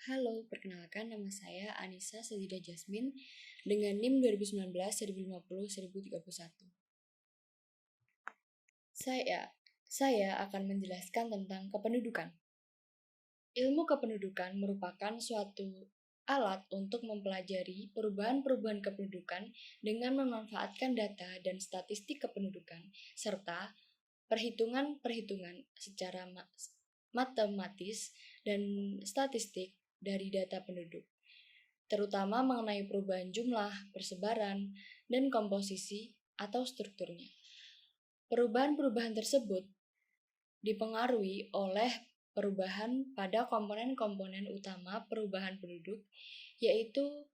Halo, perkenalkan nama saya Anissa Sajida Jasmine dengan NIM 2019-1050-1031. Saya akan menjelaskan tentang kependudukan. Ilmu kependudukan merupakan suatu alat untuk mempelajari perubahan-perubahan kependudukan dengan memanfaatkan data dan statistik kependudukan serta perhitungan-perhitungan secara matematis dan statistik dari data penduduk, terutama mengenai perubahan jumlah, persebaran, dan komposisi atau strukturnya. Perubahan-perubahan tersebut dipengaruhi oleh perubahan pada komponen-komponen utama perubahan penduduk, yaitu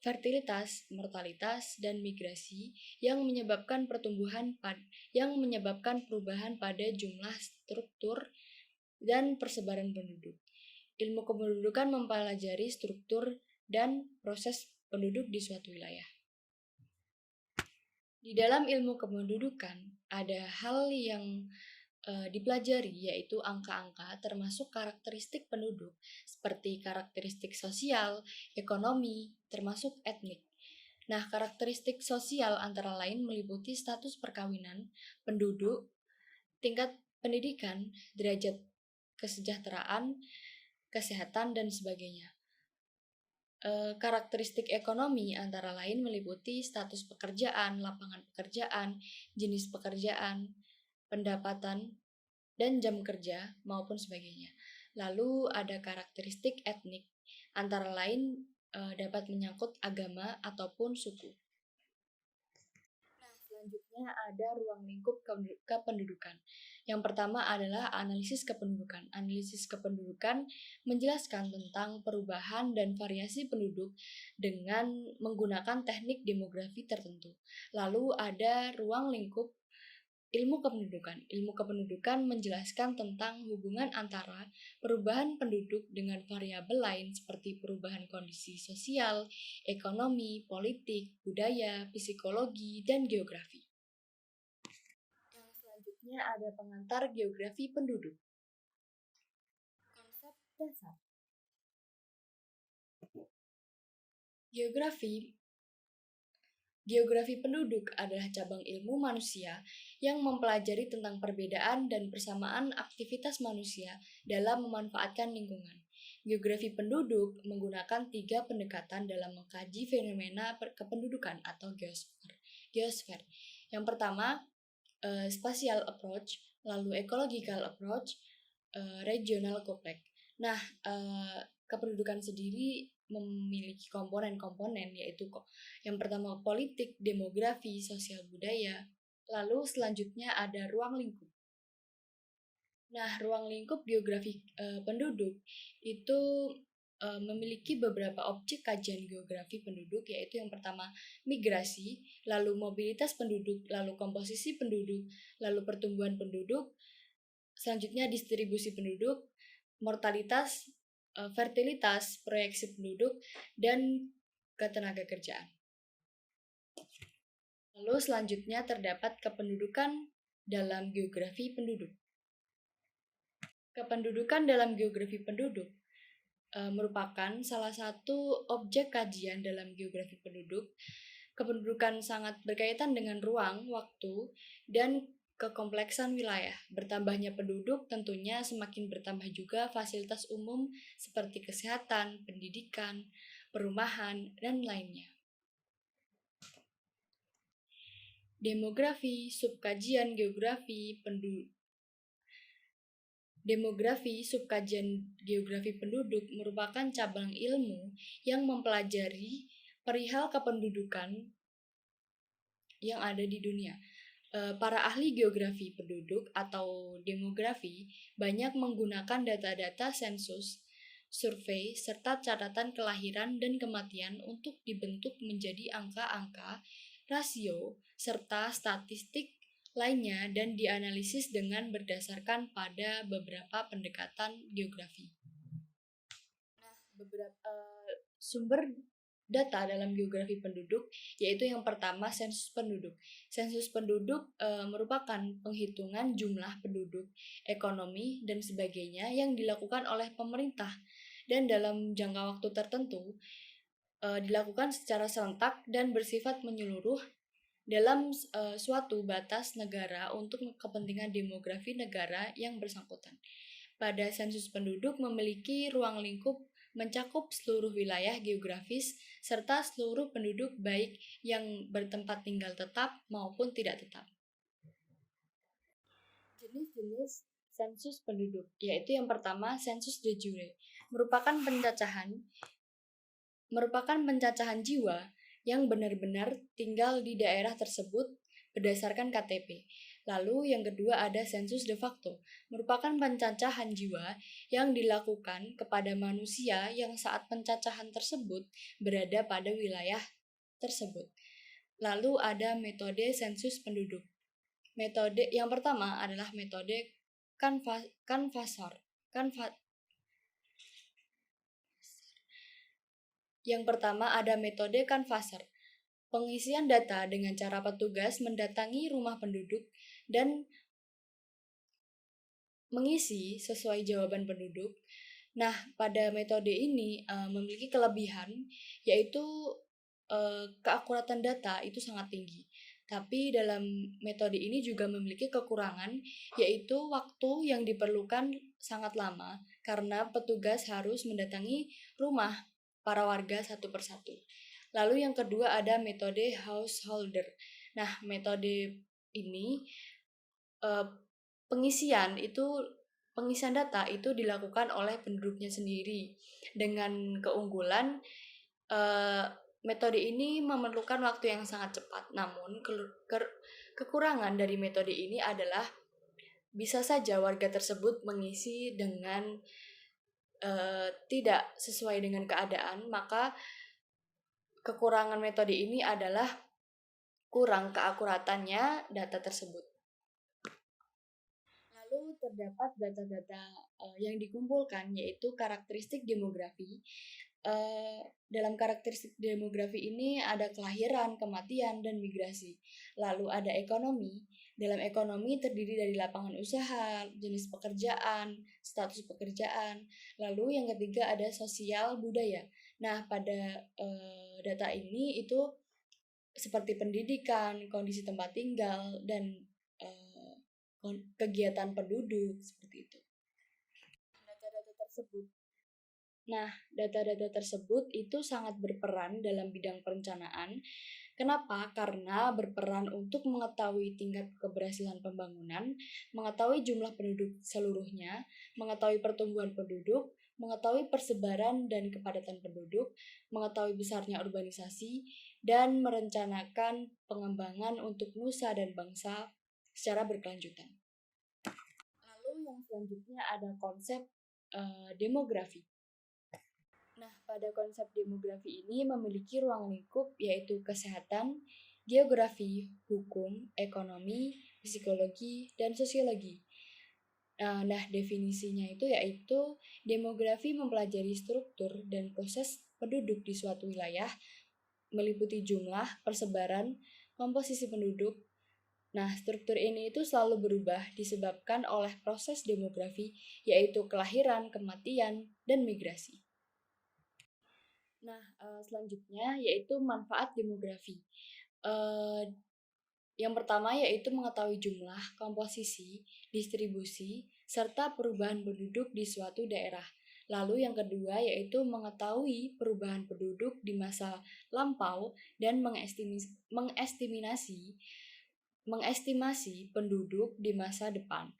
fertilitas, mortalitas, dan migrasi yang menyebabkan perubahan pada jumlah, struktur, dan persebaran penduduk. Ilmu kependudukan mempelajari struktur dan proses penduduk di suatu wilayah. Di dalam ilmu kependudukan ada hal yang dipelajari, yaitu angka-angka termasuk karakteristik penduduk seperti karakteristik sosial, ekonomi, termasuk etnik. Nah, karakteristik sosial antara lain meliputi status perkawinan, penduduk, tingkat pendidikan, derajat kesejahteraan, kesehatan, dan sebagainya. Karakteristik ekonomi antara lain meliputi status pekerjaan, lapangan pekerjaan, jenis pekerjaan, pendapatan, dan jam kerja, maupun sebagainya. Lalu ada karakteristik etnik, antara lain dapat menyangkut agama ataupun suku. Nah, selanjutnya ada ruang lingkup kependudukan. Yang pertama adalah analisis kependudukan. Analisis kependudukan menjelaskan tentang perubahan dan variasi penduduk dengan menggunakan teknik demografi tertentu. Lalu ada ruang lingkup ilmu kependudukan. Ilmu kependudukan menjelaskan tentang hubungan antara perubahan penduduk dengan variabel lain seperti perubahan kondisi sosial, ekonomi, politik, budaya, psikologi, dan geografi. Yang selanjutnya ada pengantar geografi penduduk. Konsep dasar. Geografi penduduk adalah cabang ilmu manusia yang mempelajari tentang perbedaan dan persamaan aktivitas manusia dalam memanfaatkan lingkungan. Geografi penduduk menggunakan 3 pendekatan dalam mengkaji fenomena kependudukan atau geosfer. Yang pertama, spatial approach, lalu ecological approach, regional complex. Nah, kependudukan sendiri memiliki komponen-komponen, yaitu yang pertama politik, demografi, sosial budaya. Lalu selanjutnya ada ruang lingkup. Nah, ruang lingkup geografi penduduk itu memiliki beberapa objek kajian geografi penduduk, yaitu yang pertama migrasi, lalu mobilitas penduduk, lalu komposisi penduduk, lalu pertumbuhan penduduk, selanjutnya distribusi penduduk, mortalitas, fertilitas, proyeksi penduduk, dan ketenaga kerjaan. Lalu selanjutnya terdapat kependudukan dalam geografi penduduk. Kependudukan dalam geografi penduduk merupakan salah satu objek kajian dalam geografi penduduk. Kependudukan sangat berkaitan dengan ruang, waktu, dan kekompleksan wilayah. Bertambahnya penduduk tentunya semakin bertambah juga fasilitas umum seperti kesehatan, pendidikan, perumahan, dan lainnya. Demografi, subkajian geografi penduduk. Demografi, subkajian geografi penduduk merupakan cabang ilmu yang mempelajari perihal kependudukan yang ada di dunia. Para ahli geografi penduduk atau demografi banyak menggunakan data-data sensus, survei, serta catatan kelahiran dan kematian untuk dibentuk menjadi angka-angka, rasio, serta statistik lainnya dan dianalisis dengan berdasarkan pada beberapa pendekatan geografi. Nah, beberapa sumber data dalam geografi penduduk, yaitu yang pertama sensus penduduk. Sensus penduduk merupakan penghitungan jumlah penduduk, ekonomi, dan sebagainya yang dilakukan oleh pemerintah dan dalam jangka waktu tertentu dilakukan secara serentak dan bersifat menyeluruh dalam suatu batas negara untuk kepentingan demografi negara yang bersangkutan. Pada sensus penduduk memiliki ruang lingkup mencakup seluruh wilayah geografis serta seluruh penduduk baik yang bertempat tinggal tetap maupun tidak tetap. Jenis-jenis sensus penduduk, yaitu yang pertama sensus de jure, merupakan pencacahan jiwa yang benar-benar tinggal di daerah tersebut berdasarkan KTP. Lalu yang kedua ada sensus de facto, merupakan pencacahan jiwa yang dilakukan kepada manusia yang saat pencacahan tersebut berada pada wilayah tersebut. Lalu ada metode sensus penduduk. Metode yang pertama adalah metode kanvasor. Yang pertama ada metode kanvaser. Pengisian data dengan cara petugas mendatangi rumah penduduk dan mengisi sesuai jawaban penduduk. Nah, pada metode ini memiliki kelebihan yaitu keakuratan data itu sangat tinggi. Tapi dalam metode ini juga memiliki kekurangan, yaitu waktu yang diperlukan sangat lama karena petugas harus mendatangi rumah para warga satu persatu. Lalu yang kedua ada metode householder. Nah, metode ini pengisian data itu dilakukan oleh penduduknya sendiri dengan keunggulan metode ini memerlukan waktu yang sangat cepat. Namun kekurangan dari metode ini adalah bisa saja warga tersebut mengisi dengan tidak sesuai dengan keadaan, maka kekurangan metode ini adalah kurang keakuratannya data tersebut. Lalu terdapat data-data yang dikumpulkan yaitu karakteristik demografi. Dalam karakteristik demografi ini ada kelahiran, kematian, dan migrasi. Lalu ada ekonomi. Dalam ekonomi terdiri dari lapangan usaha, jenis pekerjaan, status pekerjaan. Lalu yang ketiga ada sosial budaya. Nah, pada data ini itu seperti pendidikan, kondisi tempat tinggal, dan kegiatan penduduk seperti itu. Data-data tersebut itu sangat berperan dalam bidang perencanaan. Kenapa? Karena berperan untuk mengetahui tingkat keberhasilan pembangunan, mengetahui jumlah penduduk seluruhnya, mengetahui pertumbuhan penduduk, mengetahui persebaran dan kepadatan penduduk, mengetahui besarnya urbanisasi, dan merencanakan pengembangan untuk nusa dan bangsa secara berkelanjutan. Lalu yang selanjutnya ada konsep demografi. Nah, pada konsep demografi ini memiliki ruang lingkup yaitu kesehatan, geografi, hukum, ekonomi, psikologi, dan sosiologi. Nah, definisinya itu yaitu demografi mempelajari struktur dan proses penduduk di suatu wilayah, meliputi jumlah, persebaran, komposisi penduduk. Nah, struktur ini itu selalu berubah disebabkan oleh proses demografi yaitu kelahiran, kematian, dan migrasi. Nah, selanjutnya yaitu manfaat demografi. Yang pertama yaitu mengetahui jumlah, komposisi, distribusi, serta perubahan penduduk di suatu daerah. Lalu yang kedua yaitu mengetahui perubahan penduduk di masa lampau dan mengestimasi penduduk di masa depan.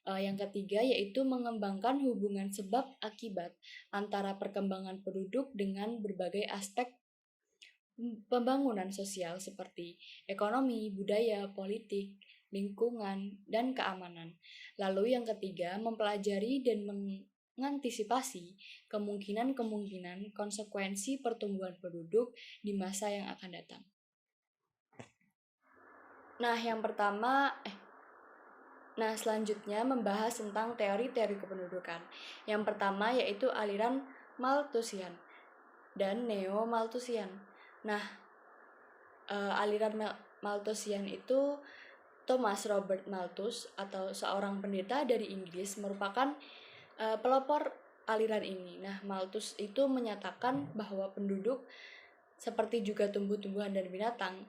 Yang ketiga yaitu mengembangkan hubungan sebab akibat antara perkembangan penduduk dengan berbagai aspek pembangunan sosial seperti ekonomi, budaya, politik, lingkungan, dan keamanan. Lalu yang ketiga mempelajari dan mengantisipasi kemungkinan konsekuensi pertumbuhan penduduk di masa yang akan datang. Selanjutnya membahas tentang teori-teori kependudukan. Yang pertama yaitu aliran Malthusian dan Neo-Malthusian. Aliran Malthusian itu Thomas Robert Malthus atau seorang pendeta dari Inggris merupakan pelopor aliran ini. Nah, Malthus itu menyatakan bahwa penduduk seperti juga tumbuh-tumbuhan dan binatang,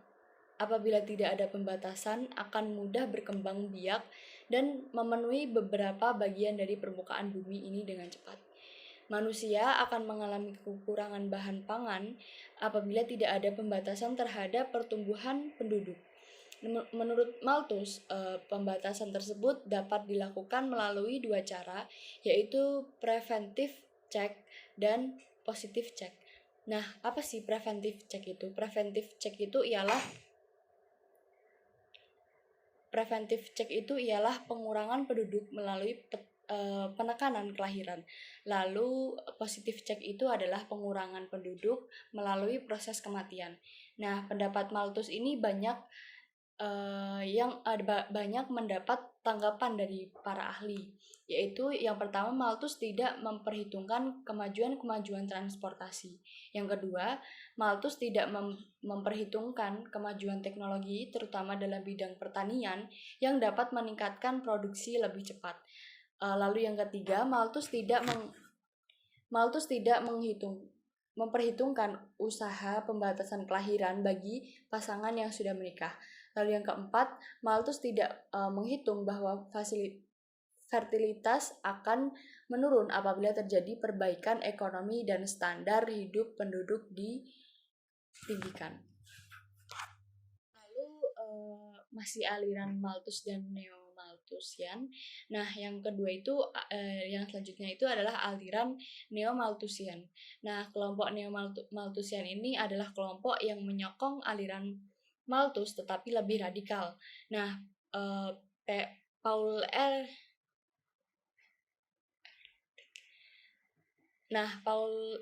apabila tidak ada pembatasan, akan mudah berkembang biak dan memenuhi beberapa bagian dari permukaan bumi ini dengan cepat. Manusia akan mengalami kekurangan bahan pangan apabila tidak ada pembatasan terhadap pertumbuhan penduduk. Menurut Malthus, pembatasan tersebut dapat dilakukan melalui dua cara, yaitu preventive check dan positive check. Nah, apa sih preventive check itu? Preventive check itu ialah pengurangan penduduk melalui penekanan kelahiran. Lalu positive check itu adalah pengurangan penduduk melalui proses kematian. Nah, pendapat Malthus ini banyak mendapat tanggapan dari para ahli, yaitu yang pertama, Malthus tidak memperhitungkan kemajuan transportasi. Yang kedua, Malthus tidak memperhitungkan kemajuan teknologi terutama dalam bidang pertanian yang dapat meningkatkan produksi lebih cepat. Lalu yang ketiga, Malthus tidak memperhitungkan usaha pembatasan kelahiran bagi pasangan yang sudah menikah. Lalu yang keempat, Malthus tidak menghitung bahwa fertilitas akan menurun apabila terjadi perbaikan ekonomi dan standar hidup penduduk ditinggikan. Lalu masih aliran Malthus dan Neo-Malthusian. Nah, yang kedua itu yang selanjutnya itu adalah aliran Neo-Malthusian. Nah, kelompok Neo-Malthusian ini adalah kelompok yang menyokong aliran Malthus tetapi lebih radikal. Nah, Paul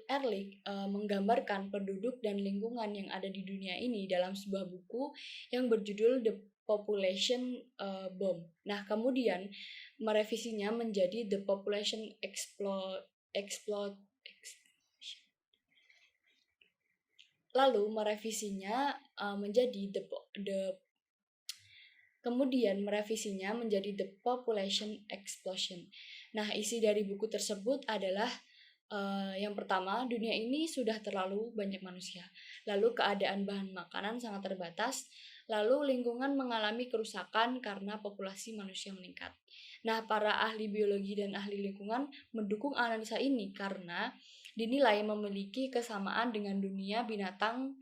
Ehrlich menggambarkan penduduk dan lingkungan yang ada di dunia ini dalam sebuah buku yang berjudul The Population Bomb. Nah, kemudian merevisinya menjadi The Population Explosion. Lalu merevisinya menjadi The Population Explosion. Nah, isi dari buku tersebut adalah yang pertama, dunia ini sudah terlalu banyak manusia. Lalu keadaan bahan makanan sangat terbatas. Lalu lingkungan mengalami kerusakan karena populasi manusia meningkat. Nah, para ahli biologi dan ahli lingkungan mendukung analisa ini karena dinilai memiliki kesamaan dengan dunia binatang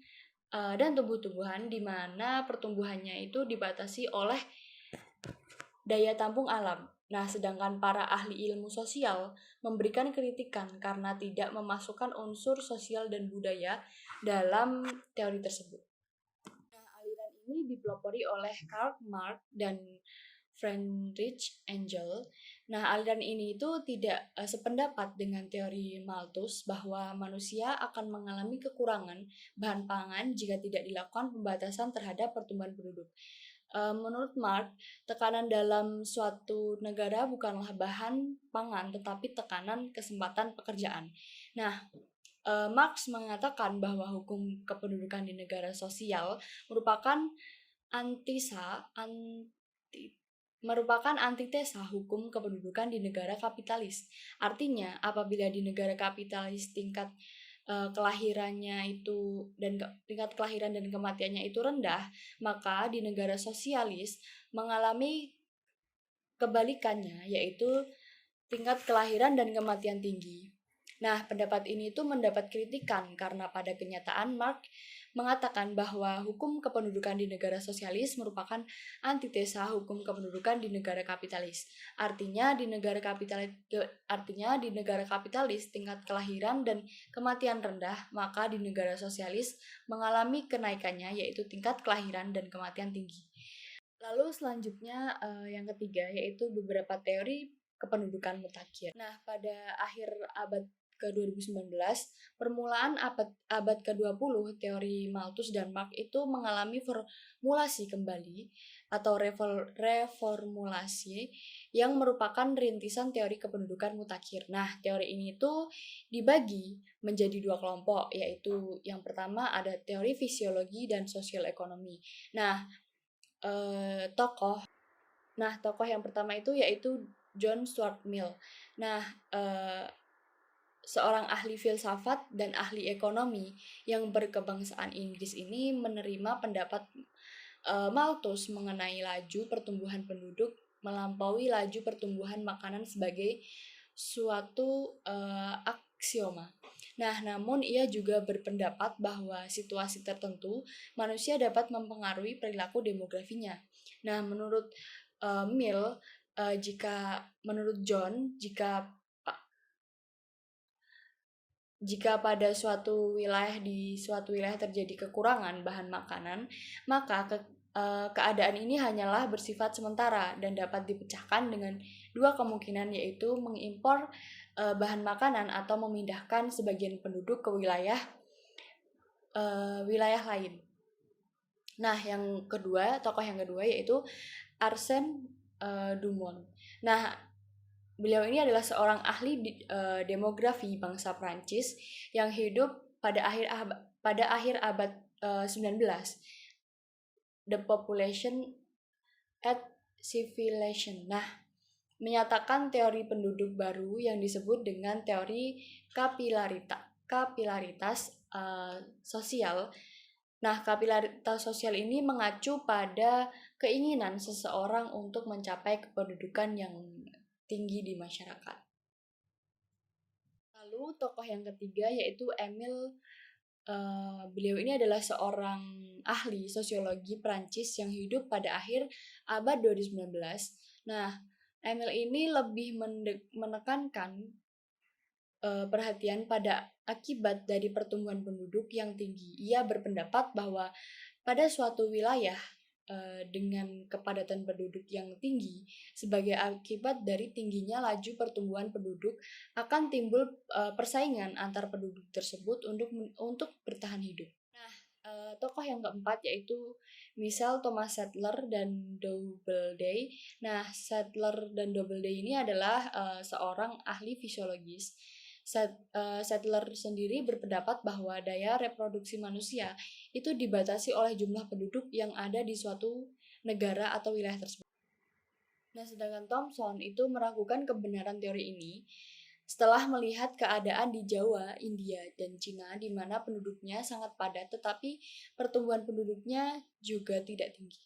dan tumbuh-tumbuhan, di mana pertumbuhannya itu dibatasi oleh daya tampung alam. Nah, sedangkan para ahli ilmu sosial memberikan kritikan karena tidak memasukkan unsur sosial dan budaya dalam teori tersebut. Nah, aliran ini dipelopori oleh Karl Marx dan Friedrich Engels. Nah, aliran ini itu tidak sependapat dengan teori Malthus bahwa manusia akan mengalami kekurangan bahan pangan jika tidak dilakukan pembatasan terhadap pertumbuhan penduduk. Menurut Marx, tekanan dalam suatu negara bukanlah bahan pangan, tetapi tekanan kesempatan pekerjaan. Nah, Marx mengatakan bahwa hukum kependudukan di negara sosial merupakan antitesa hukum kependudukan di negara kapitalis. Artinya, apabila di negara kapitalis tingkat kelahirannya itu dan tingkat kelahiran dan kematiannya itu rendah, maka di negara sosialis mengalami kebalikannya, yaitu tingkat kelahiran dan kematian tinggi. Nah, pendapat ini itu mendapat kritikan karena pada kenyataan Marx mengatakan bahwa hukum kependudukan di negara sosialis merupakan antitesa hukum kependudukan di negara kapitalis. Artinya di negara kapitalis tingkat kelahiran dan kematian rendah, maka di negara sosialis mengalami kenaikannya, yaitu tingkat kelahiran dan kematian tinggi. Lalu selanjutnya yang ketiga yaitu beberapa teori kependudukan mutakhir. Nah, pada akhir abad ke-2019, permulaan abad ke-20, teori Malthus dan Marx itu mengalami formulasi kembali atau reformulasi yang merupakan rintisan teori kependudukan mutakhir. Nah, teori ini itu dibagi menjadi dua kelompok, yaitu yang pertama ada teori fisiologi dan sosial ekonomi. Nah, tokoh yang pertama itu yaitu John Stuart Mill. Nah, seorang ahli filsafat dan ahli ekonomi yang berkebangsaan Inggris ini menerima pendapat Malthus mengenai laju pertumbuhan penduduk melampaui laju pertumbuhan makanan sebagai suatu aksioma. Nah, namun ia juga berpendapat bahwa situasi tertentu manusia dapat mempengaruhi perilaku demografinya. Nah, menurut Mill, menurut John, jika pada suatu wilayah terjadi kekurangan bahan makanan, maka keadaan ini hanyalah bersifat sementara dan dapat dipecahkan dengan dua kemungkinan, yaitu mengimpor bahan makanan atau memindahkan sebagian penduduk ke wilayah lain. Nah, tokoh yang kedua yaitu Arsène Dumont. Nah, beliau ini adalah seorang ahli demografi bangsa Prancis yang hidup pada akhir abad 19. The Population at Civilization. Nah, menyatakan teori penduduk baru yang disebut dengan teori kapilaritas sosial. Nah, kapilaritas sosial ini mengacu pada keinginan seseorang untuk mencapai kependudukan yang tinggi di masyarakat. Lalu tokoh yang ketiga yaitu Emile. Beliau ini adalah seorang ahli sosiologi Prancis yang hidup pada akhir abad 2019. Nah, Emile ini lebih menekankan perhatian pada akibat dari pertumbuhan penduduk yang tinggi. Ia berpendapat bahwa pada suatu wilayah dengan kepadatan penduduk yang tinggi, sebagai akibat dari tingginya laju pertumbuhan penduduk akan timbul persaingan antar penduduk tersebut untuk bertahan hidup. Nah, tokoh yang keempat yaitu Michel Thomas Sattler dan Doubleday. Nah, Sattler dan Doubleday ini adalah seorang ahli fisiologis. Sattler sendiri berpendapat bahwa daya reproduksi manusia itu dibatasi oleh jumlah penduduk yang ada di suatu negara atau wilayah tersebut. Nah, sedangkan Thomson itu meragukan kebenaran teori ini setelah melihat keadaan di Jawa, India, dan Cina di mana penduduknya sangat padat tetapi pertumbuhan penduduknya juga tidak tinggi.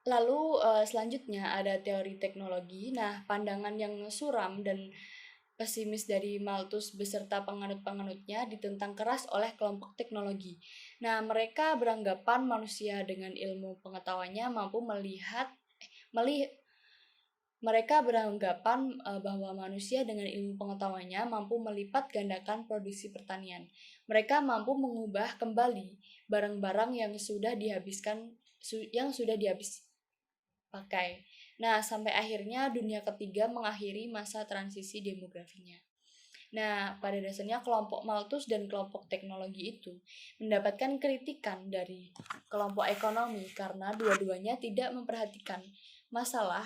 Lalu selanjutnya ada teori teknologi. Nah, pandangan yang suram dan pesimis dari Malthus beserta penganut-penganutnya ditentang keras oleh kelompok teknologi. Nah, mereka beranggapan manusia dengan ilmu pengetahuannya mampu mereka beranggapan bahwa manusia dengan ilmu pengetahuannya mampu melipat gandakan produksi pertanian. Mereka mampu mengubah kembali barang-barang yang sudah dihabis pakai. Nah, sampai akhirnya dunia ketiga mengakhiri masa transisi demografinya. Nah, pada dasarnya kelompok Malthus dan kelompok teknologi itu mendapatkan kritikan dari kelompok ekonomi karena dua-duanya tidak memperhatikan masalah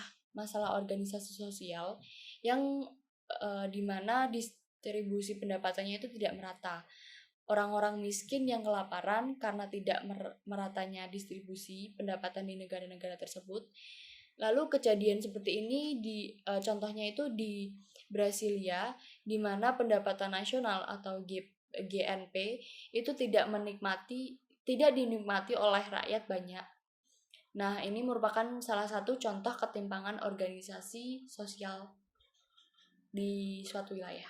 organisasi sosial yang di mana distribusi pendapatannya itu tidak merata. Orang-orang miskin yang kelaparan karena tidak meratanya distribusi pendapatan di negara-negara tersebut. Lalu kejadian seperti ini contohnya itu di Brasilia, di mana pendapatan nasional atau GNP itu tidak dinikmati oleh rakyat banyak. Nah, ini merupakan salah satu contoh ketimpangan organisasi sosial di suatu wilayah.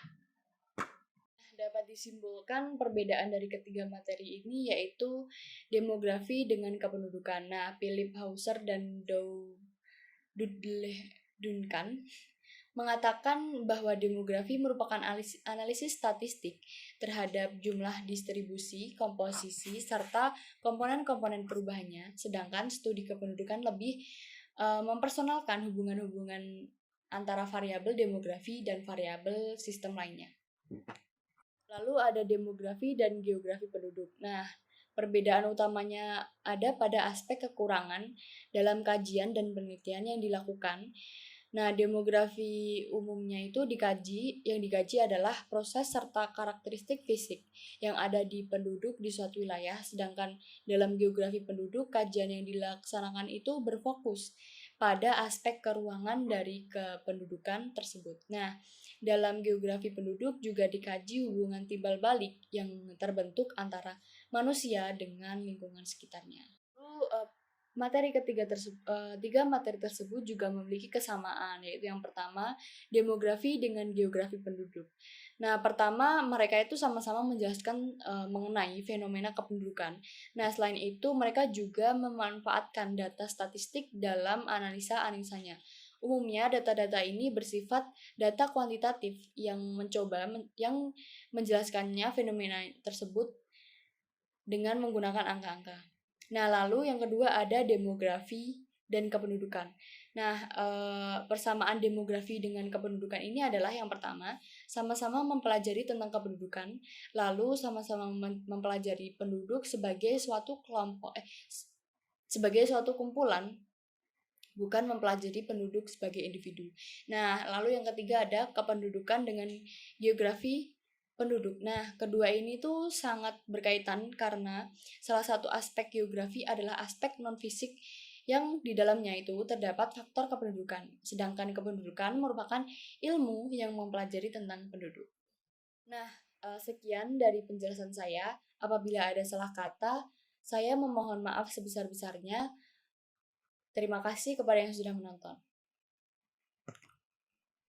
Dapat disimpulkan perbedaan dari ketiga materi ini yaitu demografi dengan kependudukan. Nah, Philip Hauser dan Duncan mengatakan bahwa demografi merupakan analisis statistik terhadap jumlah distribusi, komposisi, serta komponen-komponen perubahannya, sedangkan studi kependudukan lebih mempersonalkan hubungan-hubungan antara variabel demografi dan variabel sistem lainnya. Lalu ada demografi dan geografi penduduk. Nah, perbedaan utamanya ada pada aspek kekurangan dalam kajian dan penelitian yang dilakukan. Nah, demografi umumnya itu yang digaji adalah proses serta karakteristik fisik yang ada di penduduk di suatu wilayah, sedangkan dalam geografi penduduk, kajian yang dilaksanakan itu berfokus pada aspek keruangan dari kependudukan tersebut. Nah, dalam geografi penduduk juga dikaji hubungan timbal balik yang terbentuk antara manusia dengan lingkungan sekitarnya. Lalu, tiga materi tersebut juga memiliki kesamaan, yaitu yang pertama, demografi dengan geografi penduduk. Nah, pertama mereka itu sama-sama menjelaskan mengenai fenomena kependudukan. Nah, selain itu mereka juga memanfaatkan data statistik dalam analisa-analisanya. Umumnya data-data ini bersifat data kuantitatif yang yang menjelaskannya fenomena tersebut dengan menggunakan angka-angka. Nah, lalu yang kedua ada demografi dan kependudukan. Nah, persamaan demografi dengan kependudukan ini adalah yang pertama, sama-sama mempelajari tentang kependudukan, lalu sama-sama mempelajari penduduk sebagai suatu sebagai suatu kumpulan, bukan mempelajari penduduk sebagai individu. Nah, lalu yang ketiga ada kependudukan dengan geografi penduduk. Nah, kedua ini tuh sangat berkaitan karena salah satu aspek geografi adalah aspek non-fisik yang di dalamnya itu terdapat faktor kependudukan. Sedangkan kependudukan merupakan ilmu yang mempelajari tentang penduduk. Nah, sekian dari penjelasan saya. Apabila ada salah kata, saya memohon maaf sebesar-besarnya. Terima kasih kepada yang sudah menonton.